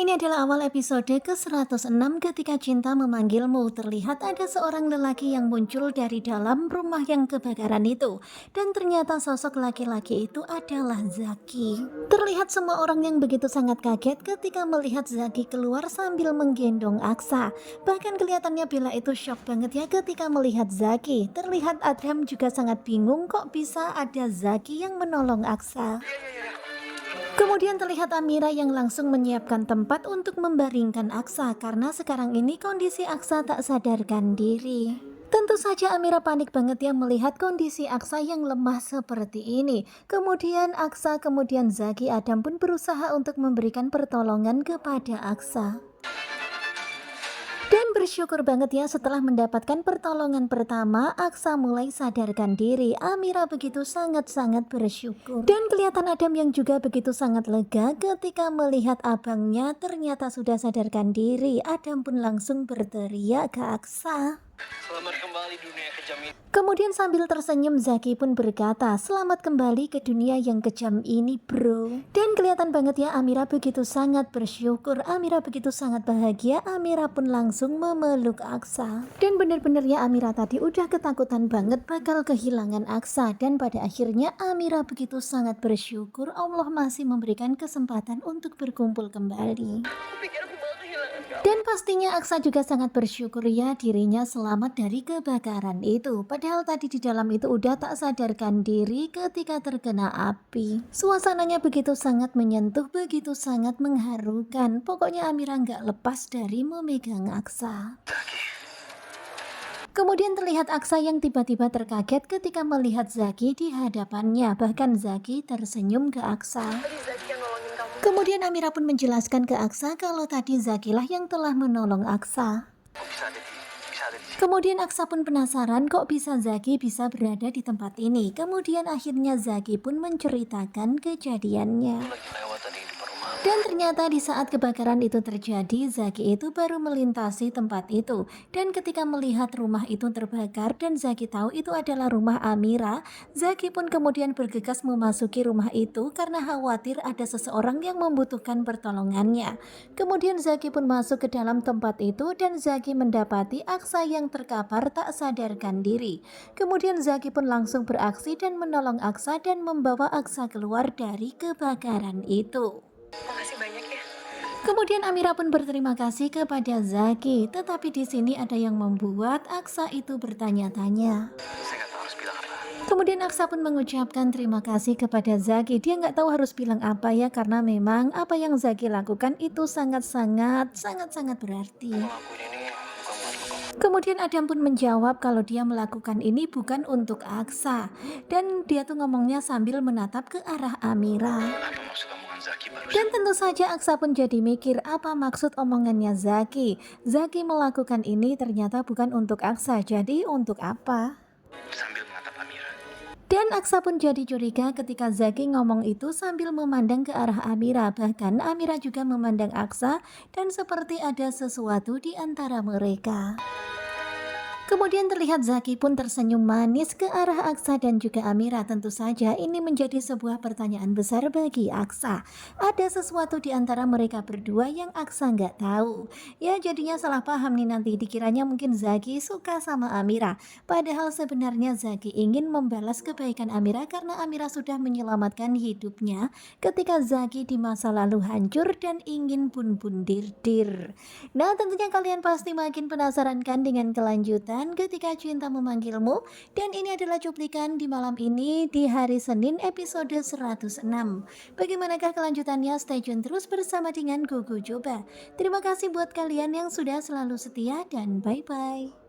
ini adalah awal episode ke-106 ketika cinta memanggilmu. Terlihat ada seorang lelaki yang muncul dari dalam rumah yang kebakaran itu. Dan ternyata sosok laki-laki itu adalah Zaki. Terlihat semua orang yang begitu sangat kaget ketika melihat Zaki keluar sambil menggendong Aksa. Bahkan kelihatannya Bella itu shock banget ya ketika melihat Zaki. Terlihat Adam juga sangat bingung kok bisa ada Zaki yang menolong Aksa. Kemudian terlihat Amira yang langsung menyiapkan tempat untuk membaringkan Aksa karena sekarang ini kondisi Aksa tak sadarkan diri. Tentu saja Amira panik banget ya melihat kondisi Aksa yang lemah seperti ini. Kemudian Aksa, kemudian Zaki, Adam pun berusaha untuk memberikan pertolongan kepada Aksa. Dan bersyukur banget ya setelah mendapatkan pertolongan pertama, Aksa mulai sadarkan diri. Amira begitu sangat-sangat bersyukur. Dan kelihatan Adam yang juga begitu sangat lega ketika melihat abangnya ternyata sudah sadarkan diri. Adam pun langsung berteriak ke Aksa. Selamat kembali dunia kejam ini. Kemudian sambil tersenyum Zaki pun berkata, selamat kembali ke dunia yang kejam ini bro. Dan kelihatan banget ya Amira begitu sangat bersyukur, Amira begitu sangat bahagia. Amira pun langsung memeluk Aksa. Dan bener-bener ya Amira tadi udah ketakutan banget bakal kehilangan Aksa. Dan pada akhirnya Amira begitu sangat bersyukur Allah masih memberikan kesempatan untuk berkumpul kembali. Aku pikir aku bakal kehilangan kamu. Dan pastinya Aksa juga sangat bersyukur ya dirinya selamat dari kebakaran itu. Padahal tadi di dalam itu udah tak sadarkan diri ketika terkena api. Suasananya begitu sangat menyentuh, begitu sangat mengharukan. Pokoknya Amira nggak lepas dari memegang Aksa. Kemudian terlihat Aksa yang tiba-tiba terkaget ketika melihat Zaki di hadapannya. Bahkan Zaki tersenyum ke Aksa. Tadi Zaki yang nolongin kamu. Kemudian Amira pun menjelaskan ke Aksa kalau tadi Zakilah yang telah menolong Aksa. Kok bisa ada di sini? Kemudian Aksa pun penasaran kok bisa Zaki bisa berada di tempat ini. Kemudian akhirnya Zaki pun menceritakan kejadiannya. Lagi lewat tadi di perumahan. Dan ternyata di saat kebakaran itu terjadi, Zaki itu baru melintasi tempat itu. Dan ketika melihat rumah itu terbakar dan Zaki tahu itu adalah rumah Amira, Zaki pun kemudian bergegas memasuki rumah itu karena khawatir ada seseorang yang membutuhkan pertolongannya. Kemudian Zaki pun masuk ke dalam tempat itu dan Zaki mendapati Aksa yang terkapar tak sadarkan diri. Kemudian Zaki pun langsung beraksi dan menolong Aksa dan membawa Aksa keluar dari kebakaran itu. Makasih banyak ya. Kemudian Amira pun berterima kasih kepada Zaki, tetapi di sini ada yang membuat Aksa itu bertanya-tanya. Saya nggak tahu harus bilang apa. Kemudian Aksa pun mengucapkan terima kasih kepada Zaki. Dia nggak tahu harus bilang apa ya karena memang apa yang Zaki lakukan itu sangat-sangat berarti. Ngelakuin ini bukan buat lo. Kemudian Adam pun menjawab kalau dia melakukan ini bukan untuk Aksa. Dan dia tuh ngomongnya sambil menatap ke arah Amira. Apa maksud omongan Zaki barusan? Dan tentu saja Aksa pun jadi mikir apa maksud omongannya Zaki. Zaki melakukan ini ternyata bukan untuk Aksa, jadi untuk apa? Sambil menatap Amira. Dan Aksa pun jadi curiga ketika Zaki ngomong itu sambil memandang ke arah Amira. Bahkan Amira juga memandang Aksa dan seperti ada sesuatu di antara mereka. Kemudian terlihat Zaki pun tersenyum manis ke arah Aksa dan juga Amira. Tentu saja ini menjadi sebuah pertanyaan besar bagi Aksa. Ada sesuatu di antara mereka berdua yang Aksa nggak tahu. Ya jadinya salah paham nih nanti. Dikiranya mungkin Zaki suka sama Amira. Padahal sebenarnya Zaki ingin membalas kebaikan Amira karena Amira sudah menyelamatkan hidupnya ketika Zaki di masa lalu hancur dan ingin bun-bun dir-dir. Nah tentunya kalian pasti makin penasaran kan dengan kelanjutan ketika cinta memanggilmu. Dan ini adalah cuplikan di malam ini di hari Senin episode 106. Bagaimanakah kelanjutannya? Stay tune terus bersama dengan Gugu Coba. Terima kasih buat kalian yang sudah selalu setia dan bye bye.